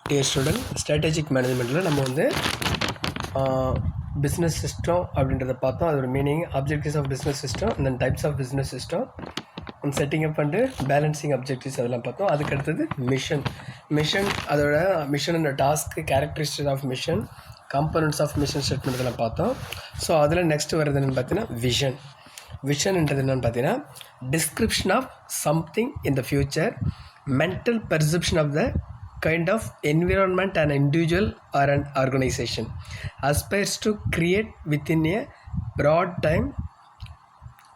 Dear student, strategic மேனேஜ்மெண்ட்டில் நம்ம வந்து business system அப்படின்றத பார்த்தோம். அதோட meaning, objectives of business system, and then types of business system, and setting up and balancing objectives அதெல்லாம் பார்த்தோம். அதுக்கு அடுத்தது மிஷன் அதோட மிஷனோட task, characteristics of mission, components of mission statement இதெல்லாம் பார்த்தோம். ஸோ அதில் நெக்ஸ்ட் வருது என்னென்னு பார்த்தீங்கன்னா விஷன்ன்றது என்னென்னு பார்த்தீங்கன்னா description of something in the future, mental perception of the kind of environment an individual or an organization aspires to create within a broad time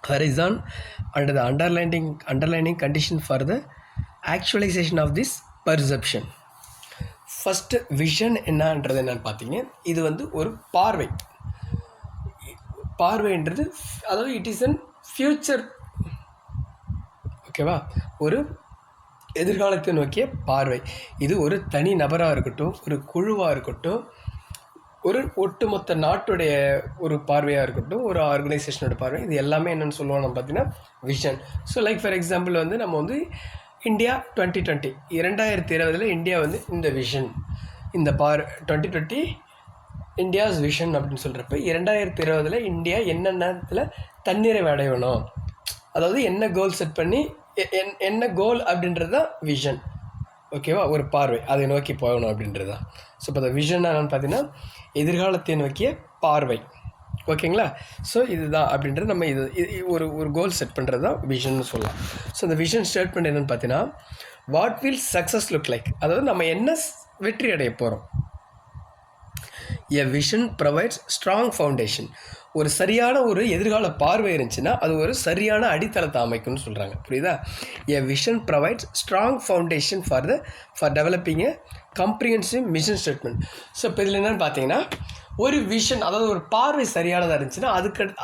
horizon under the underlining condition for the actualization of this perception. First, vision என்னன்னு பார்த்தீங்க, இது வந்து ஒரு பார்வைன்றது அதாவது it is an future. ஓகேவா? ஒரு எதிர்காலத்தை நோக்கிய பார்வை. இது ஒரு தனி நபராக இருக்கட்டும், ஒரு குழுவாக இருக்கட்டும், ஒரு ஒட்டுமொத்த நாட்டுடைய ஒரு பார்வையாக இருக்கட்டும், ஒரு ஆர்கனைசேஷனோட பார்வை, இது எல்லாமே என்னென்னு சொல்லுவோம் நம்ம பார்த்தீங்கன்னா vision. So like for example வந்து நம்ம வந்து இந்தியா 2020 இந்தியா வந்து இந்த விஷன், இந்த 2020 இந்தியாஸ் விஷன் அப்படின்னு சொல்கிறப்ப 2020 இந்தியா என்னென்னத்தில் தன்னிறைவு அடையணும், அதாவது என்ன கோல் செட் பண்ணி என்ன கோல் அப்படின்றது தான் விஷன். ஓகேவா? ஒரு பார்வை, அதை நோக்கி போகணும் அப்படின்றது தான். ஸோ இப்போ அந்த விஷன் என்னன்னு பார்த்தீங்கன்னா எதிர்காலத்தை நோக்கிய பார்வை. ஓகேங்களா? ஸோ இதுதான் அப்படின்றது நம்ம இது ஒரு கோல் செட் பண்ணுறது தான் விஷன்னு சொல்லலாம். ஸோ அந்த விஷன் ஸ்டேட்மெண்ட் என்னென்னு பார்த்தீங்கன்னா what will success look like, அதாவது நம்ம என்ன வெற்றி அடைய போகிறோம். எ விஷன் ப்ரொவைட்ஸ் ஸ்ட்ராங் ஃபவுண்டேஷன். ஒரு சரியான ஒரு எதிர்கால பார்வை இருந்துச்சுன்னா அது ஒரு சரியான அடித்தளத்தை அமைக்கும்னு சொல்கிறாங்க. புரியுதா? எ vision provides strong foundation for developing a comprehensive mission statement. So இப்போ இதில் என்னென்னு பார்த்தீங்கன்னா ஒரு விஷன், அதாவது ஒரு பார்வை சரியானதாக இருந்துச்சுன்னா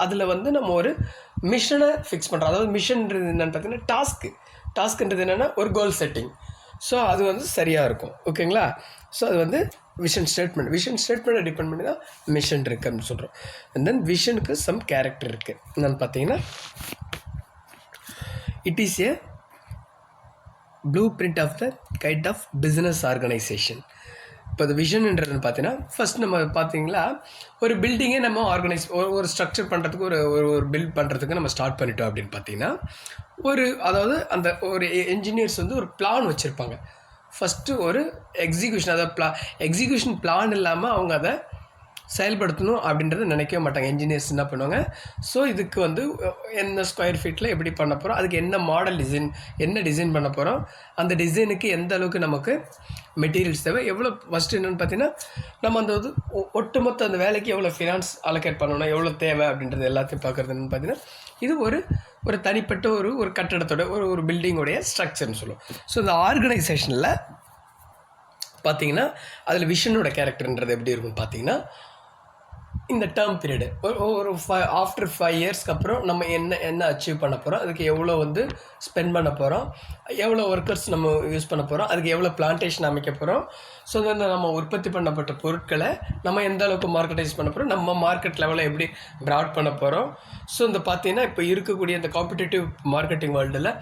அதில் வந்து நம்ம ஒரு மிஷனை ஃபிக்ஸ் பண்ணுறோம். அதாவது மிஷன்ன்றது என்னென்னு பார்த்தீங்கன்னா டாஸ்க்ன்றது என்னென்னா ஒரு கோல் செட்டிங். ஸோ அது வந்து சரியாக இருக்கும். ஓகேங்களா? ஸோ அது வந்து விஷன் ஸ்டேட்மெண்ட்டை டிபெண்ட் பண்ணி தான் மிஷன் இருக்குது அப்படின்னு சொல்கிறோம். அண்ட் தென் விஷனுக்கு சம் கேரக்டர் இருக்குது. என்னென்னு பார்த்தீங்கன்னா it is a blueprint of the kind of business organisation. இப்போ அது விஷன்ன்றதுன்னு பார்த்தீங்கன்னா ஃபஸ்ட் நம்ம பார்த்தீங்களா ஒரு பில்டிங்கை நம்ம ஒரு ஸ்ட்ரக்சர் பண்ணுறதுக்கு ஒரு பில்ட் பண்ணுறதுக்கு நம்ம ஸ்டார்ட் பண்ணிட்டோம் அப்படின்னு பார்த்தீங்கன்னா அதாவது அந்த ஒரு என்ஜினியர்ஸ் வந்து ஒரு பிளான் வச்சுருப்பாங்க. ஃபஸ்ட்டு ஒரு எக்ஸிக்யூஷன், அதாவது எக்ஸிக்யூஷன் பிளான் இல்லாமல் அவங்க அதை செயல்படுத்தணும் அப்படின்றத நினைக்கவே மாட்டாங்க. என்ஜினியர்ஸ் என்ன பண்ணுவாங்க, ஸோ இதுக்கு வந்து என்ன ஸ்கொயர் ஃபீட்டில் எப்படி பண்ண போகிறோம், அதுக்கு என்ன மாடல் டிசைன் பண்ண போகிறோம், அந்த டிசைனுக்கு எந்த அளவுக்கு நமக்கு மெட்டீரியல்ஸ் தேவை, எவ்வளோ ஃபஸ்ட்டு என்னென்னு பார்த்தீங்கன்னா நம்ம அந்த இது ஒட்டுமொத்த அந்த வேலைக்கு எவ்வளோ ஃபினான்ஸ் அலோகேட் பண்ணணும், எவ்வளோ தேவை அப்படின்றது எல்லாத்தையும் பார்க்குறது என்னென்னு பார்த்தீங்கன்னா இது ஒரு தனிப்பட்ட ஒரு கட்டடத்தோட ஒரு பில்டிங்கோடைய ஸ்ட்ரக்சர்னு சொல்லுவோம். ஸோ இந்த ஆர்கனைசேஷனில் பார்த்தீங்கன்னா அதில் விஷனோட கேரக்டர்ன்றது எப்படி இருக்குன்னு பார்த்தீங்கன்னா இந்த டேர்ம் பீரியடு ஒரு ஆஃப்டர் 5 இயர்ஸ்க்கு அப்புறம் நம்ம என்ன அச்சீவ் பண்ண போகிறோம், அதுக்கு எவ்வளோ வந்து ஸ்பெண்ட் பண்ண போகிறோம், எவ்வளோ ஒர்க்கர்ஸ் நம்ம யூஸ் பண்ண போகிறோம், அதுக்கு எவ்வளோ பிளான்டேஷன் அமைக்க போகிறோம், ஸோ இந்த நம்ம உற்பத்தி பண்ணப்பட்ட பொருட்களை நம்ம எந்த அளவுக்கு மார்க்கெட்டைஸ் பண்ண போகிறோம், நம்ம மார்க்கெட் லெவலில் எப்படி ப்ராட் பண்ண போகிறோம். ஸோ இந்த பார்த்தீங்கன்னா இப்போ இருக்கக்கூடிய இந்த காம்படிட்டிவ் மார்க்கெட்டிங் வேர்ல்டில்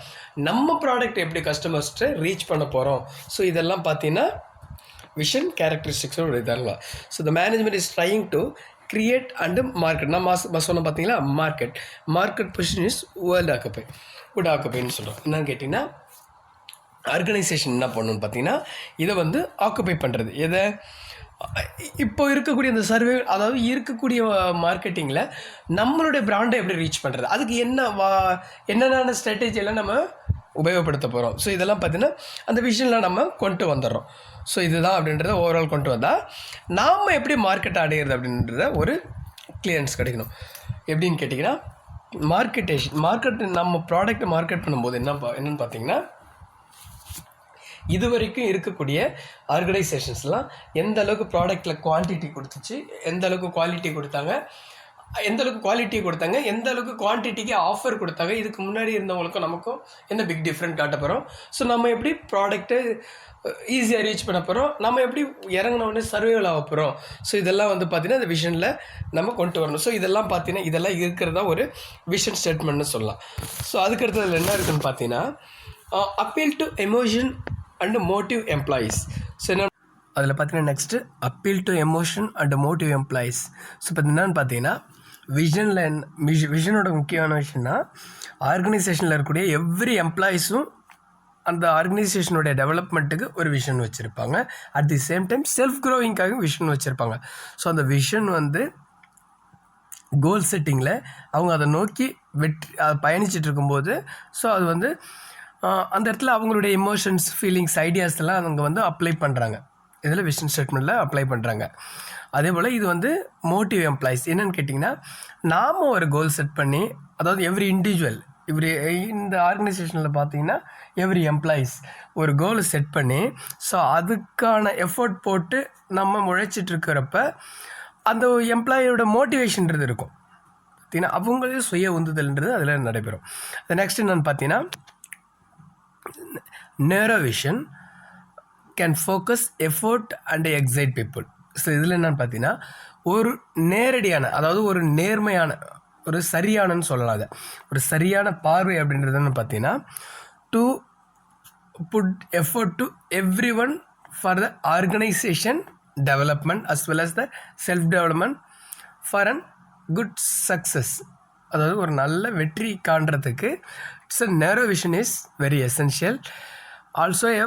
நம்ம ப்ராடக்ட் எப்படி கஸ்டமர்ஸ்ட்டு ரீச் பண்ண போகிறோம். ஸோ இதெல்லாம் பார்த்தீங்கன்னா விஷன் கேரக்டரிஸ்டிக்ஸோட இதெல்லாம். So the management is trying to create and market. நம்ம சொன்ன பார்த்தீங்களா மார்க்கெட் பொசிஷன் இஸ் வுட் ஆக்குப்பைன்னு சொல்கிறோம். என்னன்னு கேட்டிங்கன்னா ஆர்கனைசேஷன் என்ன பண்ணணும்னு பார்த்தீங்கன்னா இதை வந்து ஆக்குப்பை பண்ணுறது. எதை இப்போ இருக்கக்கூடிய அந்த சர்வே, அதாவது இருக்கக்கூடிய மார்க்கெட்டிங்கில் நம்மளுடைய பிராண்டை எப்படி ரீச் பண்ணுறது, அதுக்கு என்னென்ன ஸ்ட்ராட்டஜியெல்லாம் நம்ம உபயோகப்படுத்த போகிறோம். ஸோ இதெல்லாம் பார்த்தீங்கன்னா அந்த விஷயம்லாம் நம்ம கொண்டு வந்துடுறோம். ஸோ இதுதான் அப்படின்றத ஓவரால் கொண்டு வந்தால் நாம் எப்படி மார்க்கெட்டை அடையிறது அப்படின்றத ஒரு கிளியரன்ஸ் கிடைக்கணும். எப்படின்னு கேட்டிங்கன்னா மார்க்கெட் நம்ம ப்ராடக்ட்டை மார்க்கெட் பண்ணும்போது என்னென்னு பார்த்தீங்கன்னா இது வரைக்கும் இருக்கக்கூடிய ஆர்கனைசேஷன்ஸ்லாம் எந்த அளவுக்கு ப்ராடக்டில் குவான்டிட்டி கொடுத்துச்சு, எந்த அளவுக்கு குவாலிட்டி கொடுத்தாங்க, எந்த அளவுக்கு குவான்டிட்டிக்கு ஆஃபர் கொடுத்தாங்க, இதுக்கு முன்னாடி இருந்தவங்களுக்கும் நமக்கும் என்ன பிக் டிஃப்ரெண்ட் காட்ட போகிறோம். ஸோ நம்ம எப்படி ப்ராடக்ட்டை ஈஸியாக ரீச் பண்ண போகிறோம், நம்ம எப்படி இறங்கினோடனே சர்வைவல் ஆக போகிறோம். ஸோ இதெல்லாம் வந்து பார்த்திங்கன்னா இந்த விஷனில் நம்ம கொண்டு வரணும். ஸோ இதெல்லாம் பார்த்தீங்கன்னா இதெல்லாம் இருக்கிறதா ஒரு விஷன் ஸ்டேட்மெண்ட்னு சொல்லலாம். ஸோ அதுக்கடுத்ததில் என்ன இருக்குதுன்னு பார்த்தீங்கன்னா appeal to emotion and motive employees. So என்ன அதில் பார்த்தீங்கன்னா next appeal to emotion and motive employees. So இப்போ என்னென்னு பார்த்தீங்கன்னா விஷனோட முக்கியமான விஷயம்னா ஆர்கனைசேஷனில் இருக்கக்கூடிய எவ்ரி எம்ப்ளாயீஸும் அந்த ஆர்கனைசேஷனுடைய டெவலப்மெண்ட்டுக்கு ஒரு விஷன் வச்சுருப்பாங்க. At the same time self க்ரோவிங்காக விஷன் வச்சுருப்பாங்க. ஸோ அந்த விஷன் வந்து கோல் செட்டிங்கில் அவங்க அதை நோக்கி பயணிச்சுட்டு இருக்கும்போது ஸோ அது வந்து அந்த இடத்துல அவங்களுடைய எமோஷன்ஸ், ஃபீலிங்ஸ், ஐடியாஸ் எல்லாம் அவங்க வந்து அப்ளை பண்ணுறாங்க. இதில் விஷன் ஸ்டேட்மெண்ட்டில் அப்ளை பண்ணுறாங்க. அதே போல் இது வந்து மோட்டிவ் எம்ப்ளாயீஸ் என்னென்னு கேட்டிங்கன்னா, நாம் ஒரு கோல் செட் பண்ணி, அதாவது எவ்ரி இண்டிவிஜுவல் இந்த ஆர்கனைசேஷனில் பார்த்தீங்கன்னா எவ்ரி எம்ப்ளாயீஸ் ஒரு கோலை செட் பண்ணி ஸோ அதுக்கான எஃபோர்ட் போட்டு நம்ம உழைச்சிட்ருக்கிறப்ப அந்த எம்ப்ளாயியோட மோட்டிவேஷன்றது இருக்கும். பார்த்தீங்கன்னா அவங்களே சுய உந்துதல்ன்றது அதில் நடைபெறும். அது நெக்ஸ்ட் என்னென்னு பார்த்தீங்கன்னா நேரோ vision can focus effort and excite people. So இதில் என்னென்னு பார்த்தீங்கன்னா ஒரு நேரடியான, அதாவது ஒரு நேர்மையான, ஒரு சரியானன்னு சொல்லலாம். அதை ஒரு சரியான பார்வை அப்படின்றதுன்னு பார்த்தீங்கன்னா to put effort to every one for the organisation development as well as the self development for an good success. அதாவது ஒரு நல்ல வெற்றி காண்றதுக்கு it's a narrow vision is very essential. Also a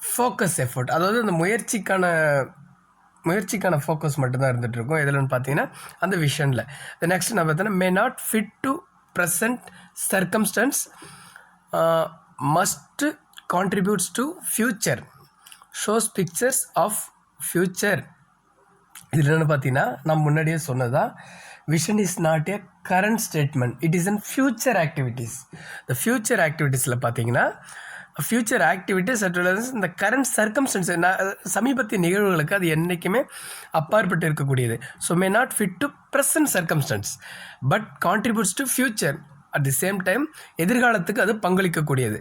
focus effort, அதாவது அந்த முயற்சிக்கான focus மட்டும்தான் இருந்துகிட்ருக்கும். எதுலன்னு பார்த்தீங்கன்னா அந்த விஷனில். நெக்ஸ்ட் நான் பார்த்தீங்கன்னா may not fit to present circumstances must contributes to future shows pictures of future. இதில் என்னென்னு பார்த்தீங்கன்னா நான் முன்னாடியே சொன்னதான் vision is not a current statement, it is an future activities. இந்த ஃப்யூச்சர் ஆக்டிவிட்டீஸில் பார்த்தீங்கன்னா ஃப்யூச்சர் ஆக்டிவிட்டீஸ் அட் வெல் இந்த கரண்ட் சர்க்கம்ஸ்டன்ஸ், சமீபத்திய நிகழ்வுகளுக்கு அது என்றைக்குமே அப்பாற்பட்டு இருக்கக்கூடியது. So may not fit to present circumstances but contributes to future. At the same time எதிர்காலத்துக்கு அது பங்களிக்கக்கூடியது.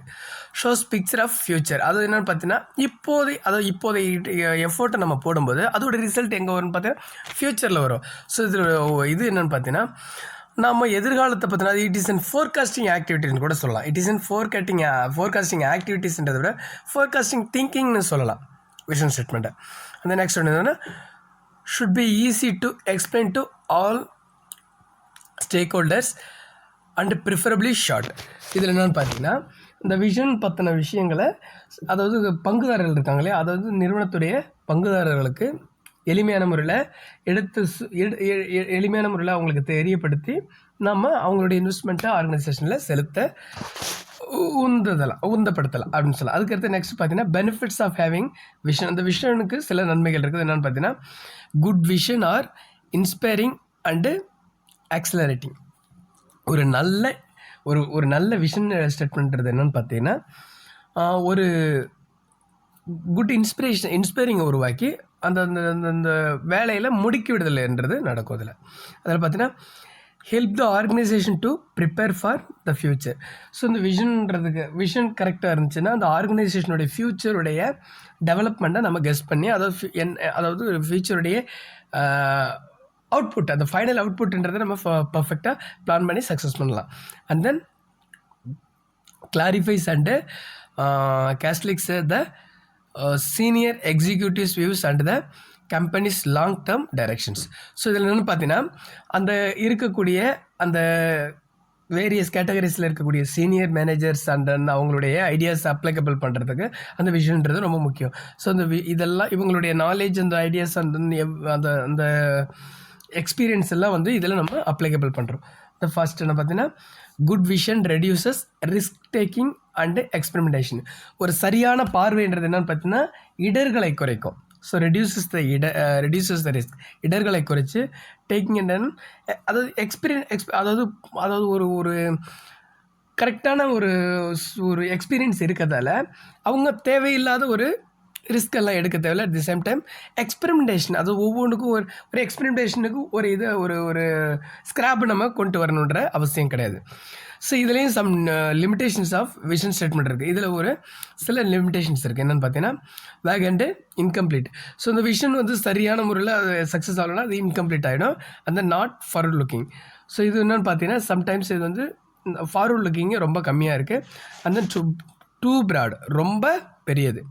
ஷோஸ் பிக்சர் ஆஃப் ஃப்யூச்சர், அது என்னென்னு பார்த்தீங்கன்னா இப்போதைய எஃபோர்ட்டை நம்ம போடும்போது அதோட ரிசல்ட் எங்கே வரும்னு பார்த்தீங்கன்னா ஃப்யூச்சரில் வரும். ஸோ இது என்னென்னு பார்த்தீங்கன்னா நம்ம எதிர்காலத்தை பற்றினா இட் இஸ் அன் ஃபோர்காஸ்டிங் ஆக்டிவிட்டின்னு கூட சொல்லலாம். இட் இஸ் அன் ஃபோர்காஸ்டிங் ஆக்டிவிட்டீஸ்ன்றதை விட ஃபோர்காஸ்டிங் திங்கிங்னு சொல்லலாம் விஷன் ஸ்டேட்மெண்ட்டை. அந்த நெக்ஸ்ட் ஒன்று என்னென்னா should be easy to explain to all stack holders and preferably short. இதில் என்னென்னு பார்த்தீங்கன்னா இந்த விஷன் பற்றின விஷயங்களை, அதாவது பங்குதாரர்கள் இருக்காங்களே, அதாவது நிறுவனத்துடைய பங்குதாரர்களுக்கு எளிமையான முறையில் அவங்களுக்கு தெரியப்படுத்தி நம்ம அவங்களுடைய இன்வெஸ்ட்மெண்ட்டை ஆர்கனைசேஷனில் செலுத்த உந்தப்படுத்தலாம் அப்படின்னு சொல்லலாம். அதுக்கடுத்து நெக்ஸ்ட் பார்த்தீங்கன்னா பெனிஃபிட்ஸ் ஆஃப் ஹேவிங் விஷன். அந்த விஷனுக்கு சில நன்மைகள் இருக்குது. என்னென்னு பார்த்தீங்கன்னா good vision are inspiring and accelerating. ஒரு நல்ல விஷன் ஸ்டேட்மெண்ட்றது என்னென்னு பார்த்தீங்கன்னா ஒரு குட் இன்ஸ்பைரிங்கை உருவாக்கி அந்த அந்த வேலையில் முடுக்கி விடுதலைன்றது நடக்கும். அதில் பார்த்தீங்கன்னா help the organisation to prepare for the future. So இந்த விஷன் கரெக்டாக இருந்துச்சுன்னா அந்த ஆர்கனைசேஷனுடைய ஃப்யூச்சருடைய டெவலப்மெண்ட்டை நம்ம கெஸ் பண்ணி அதாவது ஃப்யூச்சருடைய அவுட்புட், அந்த ஃபைனல் அவுட்புட்ன்றதை நம்ம பர்ஃபெக்டாக பிளான் பண்ணி சக்ஸஸ் பண்ணலாம். And then clarifies and crystallizes the senior executives views and the company's long term directions. So இதில் என்னென்னு பார்த்தீங்கன்னா அந்த இருக்கக்கூடிய அந்த வேரியஸ் கேட்டகரிஸில் இருக்கக்கூடிய சீனியர் மேனேஜர்ஸ் அண்ட் அவங்களுடைய ஐடியாஸ் அப்ளிகபிள் பண்ணுறதுக்கு அந்த விஷன்ன்றது ரொம்ப முக்கியம். ஸோ அந்த இதெல்லாம் இவங்களுடைய நாலேஜ், அந்த ஐடியாஸ் அந்த அந்த எக்ஸ்பீரியன்ஸ் எல்லாம் வந்து இதில் நம்ம அப்ளிகபிள் பண்ணுறோம். இந்த ஃபர்ஸ்ட் என்ன பார்த்தீங்கன்னா good vision reduces risk taking and experimentation. ஒரு சரியான பார்வைன்றது என்னென்னு பார்த்தீங்கன்னா இடர்களை குறைக்கும். ஸோ ரெடியூசஸ் த ரிஸ்க், இடர்களை குறைச்சி டேக்கிங் அண்ட் அதாவது அதாவது ஒரு கரெக்டான ஒரு எக்ஸ்பீரியன்ஸ் இருக்கிறதால அவங்க தேவையில்லாத ஒரு ரிஸ்க் எல்லாம் எடுக்க தேவையில்லை. At the same time experimentation, அது ஒவ்வொன்றுக்கும் ஒரு எக்ஸ்பெரிமெண்டேஷனுக்கு ஒரு ஸ்கிராப் நம்ம கொண்டு வரணுன்ற அவசியம் கிடையாது. ஸோ இதுலேயும் some limitations of vision statement இருக்குது. இதில் சில லிமிடேஷன்ஸ் இருக்குது. என்னென்னு பார்த்தீங்கன்னா வேக் அண்டு இன்கம்ப்ளீட். ஸோ இந்த விஷன் வந்து சரியான முறையில் அது சக்ஸஸ் ஆகலைன்னா அது இன்கம்ப்ளீட் ஆகிடும். அந்த நாட் ஃபார்வர்ட் லுக்கிங். ஸோ இது என்னென்னு பார்த்தீங்கன்னா சம்டைம்ஸ் இது வந்து ஃபார்வர்ட் லுக்கிங்கு ரொம்ப கம்மியாக இருக்குது. அந்த டூ ப்ராட், ரொம்ப பெரியது.